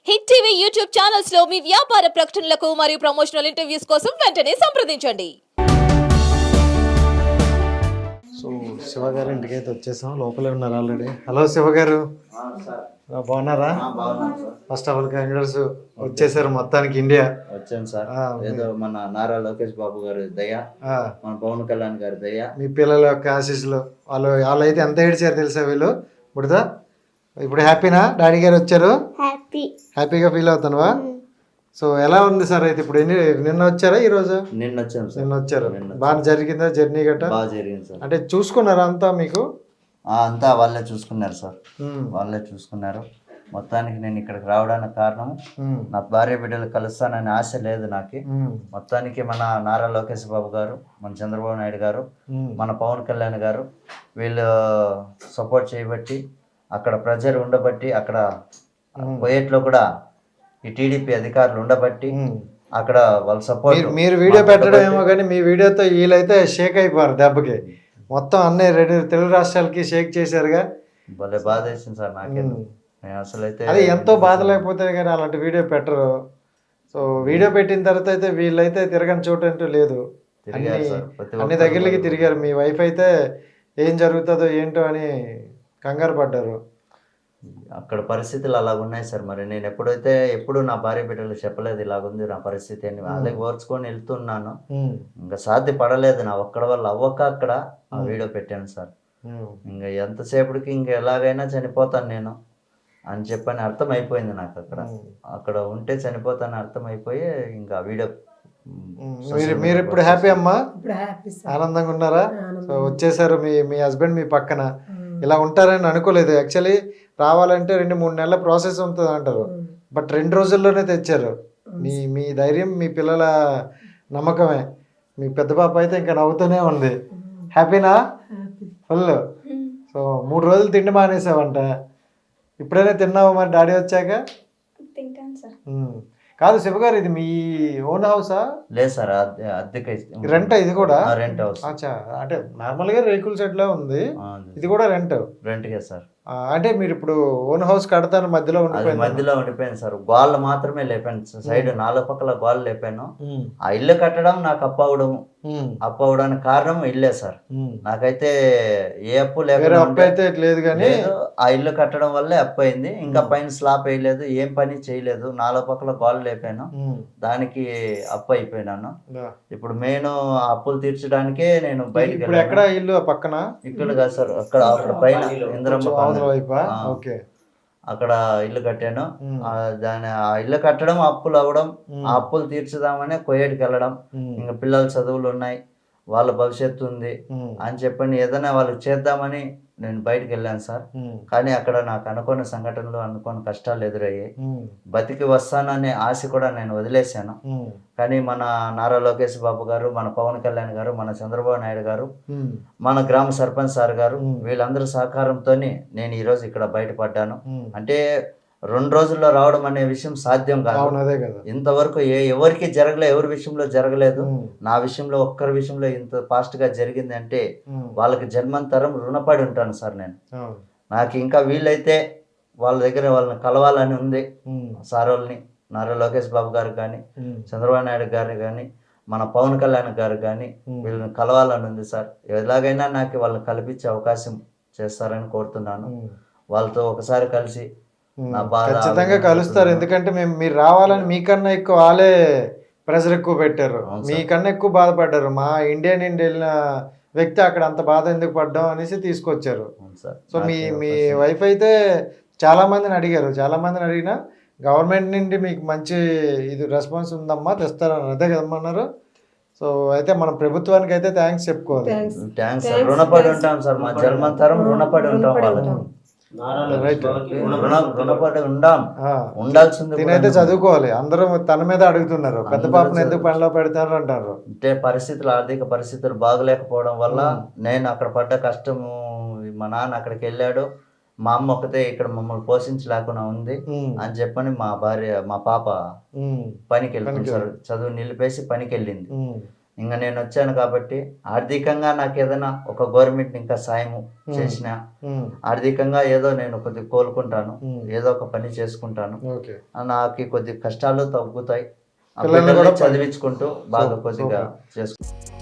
Hit TV YouTube channels లో మీ వ్యాపార ప్రకటనలకు మరియు ప్రమోషనల్ ఇంటర్వ్యూస్ కోసం వెంటనే సంప్రదించండి. సో శివ గారి ఇంటికి అయితే వచ్చేసాం. లోపలే ఉన్నారు ఆల్రెడీ. హలో శివ గారు, బాగున్నారా? ఫస్ట్ ఆఫ్ ఆల్ కంగ్రాట్స్, వచ్చేసారు మొత్తానికి ఇండియా. వచ్చాను సార్. ఏదో మన నారా లోకేష్ బాబు గారి దయ, మన పవన్ కళ్యాణ్ గారి దయ, మీ పిల్లల యొక్క ఆశీస్సులు. వాళ్ళైతే ఎంత ఏడ్చారు తెలుసా వీళ్ళు. ఇప్పుడు హ్యాపీనా? డాడీ గారు వచ్చారు, హ్యాపీగా ఫీల్ అవుతానువా? సో ఎలా ఉంది సార్ అయితే ఇప్పుడు? నిన్న వచ్చారా ఈరోజు? నిన్న వచ్చాను సార్. నిన్న వచ్చారు. బాగా జరిగిందా జర్నీ గట్రా? బాగా జరిగింది సార్. అంటే చూసుకున్నారా అంతా మీకు? అంతా వాళ్ళే చూసుకున్నారు సార్, వాళ్ళే చూసుకున్నారు. మొత్తానికి నేను ఇక్కడికి రావడానికి కారణం నా భార్య బిడ్డలు కలుస్తానని ఆశ లేదు నాకు. మొత్తానికి మన నారా లోకేష్ బాబు గారు, మన చంద్రబాబు నాయుడు గారు, మన పవన్ కళ్యాణ్ గారు వీళ్ళు సపోర్ట్ చేయబట్టి, అక్కడ ప్రెజర్ ఉండబట్టి, అక్కడ కువైట్లో కూడా ఈ టీడీపీ అధికారులు ఉండబట్టి అక్కడ వాళ్ళ సపోర్ట్. మీరు వీడియో పెట్టడం ఏమో కానీ మీ వీడియోతో వీళ్ళైతే షేక్ అయిపోయారు దెబ్బకి. మొత్తం అన్ని తెలుగు రాష్ట్రాలకి షేక్ చేశారుగా. భలే బాధ వేసింది సార్ నాకే. అసలు అయితే అది ఎంతో బాధ లేకపోతే కానీ అలాంటి వీడియో పెట్టరు. సో వీడియో పెట్టిన తర్వాత అయితే వీళ్ళైతే తిరగని చోటు అంటూ లేదు. అన్ని దగ్గరికి తిరిగారు. మీ వైఫ్ అయితే ఏం జరుగుతుందో ఏంటో అని కంగారు పడ్డారు. అక్కడ పరిస్థితులు అలాగ ఉన్నాయి సార్. మరి నేను ఎప్పుడు నా భార్య బిడ్డలు చెప్పలేదు ఇలాగుంది నా పరిస్థితి అని. వాళ్ళకి ఓర్చుకొని వెళ్తున్నాను. ఇంకా సాధ్యపడలేదు నా ఒక్కడ వల్ల అవ్వక అక్కడ ఆ వీడియో పెట్టాను సార్. ఇంకా ఎంతసేపటికి ఇంకా ఎలాగైనా చనిపోతాను నేను అని చెప్పని అర్థం అయిపోయింది నాకు. అక్కడ ఉంటే చనిపోతాను అర్థం అయిపోయి ఇంకా వీడియో. మీరు ఇప్పుడు హ్యాపీ అమ్మా? ఆనందంగా ఉన్నారా? సో వచ్చేసారు మీ హస్బెండ్ మీ పక్కన. ఇలా ఉంటారని అనుకోలేదు. యాక్చువల్లీ రావాలంటే 2-3 నెలల ప్రాసెస్ ఉంటుంది అంటారు. బట్ 2 రోజుల్లోనే తెచ్చారు. మీ ధైర్యం, మీ పిల్లల నమ్మకమే. మీ పెద్ద పాప అయితే ఇంకా నవ్వుతూనే ఉంది. హ్యాపీనా? ఫుల్. సో 3 రోజులు తిండి మానేసావంట. ఇప్పుడైనా తిన్నావు మరి డాడీ వచ్చాక? కాదు శివగారు, ఇది మీ ఓన్ హౌసా? లేదు సార్, అద్దెకి. రెంట్? ఇది కూడా రెంట్ హౌస్. అంటే నార్మల్ గా రేకుల షెడ్ లా ఉంది, ఇది కూడా రెంట్కే సార్. అంటే మీరు ఇప్పుడు ఓన్ హౌస్ కడతాను మధ్యలో ఉండిపోయింది సార్. గోళ్ళు మాత్రమే లేపాను సైడ్ 4 పక్కల గోళ్ళు లేపాను. ఆ ఇల్లు కట్టడం నాకు అప్పు అవడానికి కారణం ఇల్లే సార్. నాకైతే ఏ అప్పు లేదు కానీ ఆ ఇల్లు కట్టడం వల్లే అప్పు అయింది. ఇంకా పైన స్లాబ్ వేయలేదు, ఏం పని చేయలేదు, 4 పక్కల గోళ్ళు లేపాను, దానికి అప్పు అయిపోయినాను. ఇప్పుడు నేను అప్పులు తీర్చడానికే నేను బయటకు వెళ్ళాను. ఎక్కడ ఇల్లు? పక్కన ఇక్కడ కాదు సార్, అక్కడ పైన ఇంద్రమ్మ అక్కడ ఇల్లు కట్టాను. ఆ ఇల్లు కట్టడం, అప్పులు అవ్వడం, ఆ అప్పులు తీర్చుదామని కువైట్కి వెళ్ళడం. ఇంకా పిల్లల చదువులు ఉన్నాయి, వాళ్ళ భవిష్యత్తు ఉంది అని చెప్పని ఏదైనా వాళ్ళకి చేద్దామని నేను బయటకు వెళ్ళాను సార్. కానీ అక్కడ నాకు అనుకోని సంఘటనలు, అనుకోని కష్టాలు ఎదురయ్యాయి. బతికి వస్తాననే ఆశ కూడా నేను వదిలేశాను. కానీ మన నారా లోకేష్ బాబు గారు, మన పవన్ కళ్యాణ్ గారు, మన చంద్రబాబు నాయుడు గారు, మన గ్రామ సర్పంచ్ సార్ గారు వీళ్ళందరి సహకారంతో నేను ఈరోజు ఇక్కడ బయటపడ్డాను. అంటే 2 రోజుల్లో రావడం అనే విషయం సాధ్యం కాదు. ఇంతవరకు ఎవరికి జరగలేదు, ఎవరి విషయంలో జరగలేదు. నా విషయంలో ఒక్కరి విషయంలో ఇంత ఫాస్ట్ గా జరిగింది అంటే వాళ్ళకి జన్మంతరం రుణపడి ఉంటాను సార్ నేను. నాకు ఇంకా వీళ్ళైతే వాళ్ళ దగ్గర వాళ్ళని కలవాలని ఉంది. సార్ వాళ్ళని, నారా లోకేష్ బాబు గారు కానీ, చంద్రబాబు నాయుడు గారు కానీ, మన పవన్ కళ్యాణ్ గారు కానీ వీళ్ళని కలవాలని ఉంది సార్. ఎలాగైనా నాకు వాళ్ళని కల్పించే అవకాశం చేస్తారని కోరుతున్నాను. వాళ్ళతో ఒకసారి కలిసి ఖచ్చితంగా కలుస్తారు. ఎందుకంటే మీరు రావాలని మీకన్నా ఎక్కువ వాళ్ళే ప్రెషర్ ఎక్కువ పెట్టారు, మీకన్నా ఎక్కువ బాధపడ్డారు. మా ఇండియా నుండి వెళ్ళిన వ్యక్తి అక్కడ అంత బాధ ఎందుకు పడ్డాం అనేసి తీసుకొచ్చారు. సో మీ వైఫ్ అయితే చాలా మందిని అడిగినా గవర్నమెంట్ నుండి మీకు మంచి ఇది రెస్పాన్స్ ఉందమ్మా, తెస్తారని అదే కదమ్మన్నారు. సో అయితే మన ప్రభుత్వానికి అయితే థ్యాంక్స్ చెప్పుకోవాలి. రుణపడి ఉంటాం సార్, మా జన్మంతరం రుణపడి ఉంటాం వాళ్ళకి. ఉండాల్సింది. చదువుకోవాలి. అందరూ తన మీద అడుగుతున్నారు, పెద్ద పాపను ఎందుకు పనిలో పెడతారు అంటారు. అంటే ఆర్థిక పరిస్థితులు బాగలేకపోవడం వల్ల నేను అక్కడ పడ్డ కష్టము. మా నాన్న అక్కడికి వెళ్ళాడు, మా అమ్మ ఒకతే ఇక్కడ మమ్మల్ని పోషించలేకుండా ఉంది అని చెప్పని మా పాప పనికి వెళ్తుంది సార్. చదువు నిలిపేసి పనికి వెళ్ళింది. ఇంకా నేను వచ్చాను కాబట్టి ఆర్థికంగా నాకు ఏదైనా ఒక గవర్నమెంట్ ఇంకా సాయం చేసిన ఆర్థికంగా ఏదో నేను కొద్దిగా కోలుకుంటాను, ఏదో ఒక పని చేసుకుంటాను, ఓకే. నాకు కొద్ది కష్టాలు తగ్గుతాయి, పిల్లల్ని కూడా చదివించుకుంటూ బాగా కొద్దిగా చేసుకుంటాను.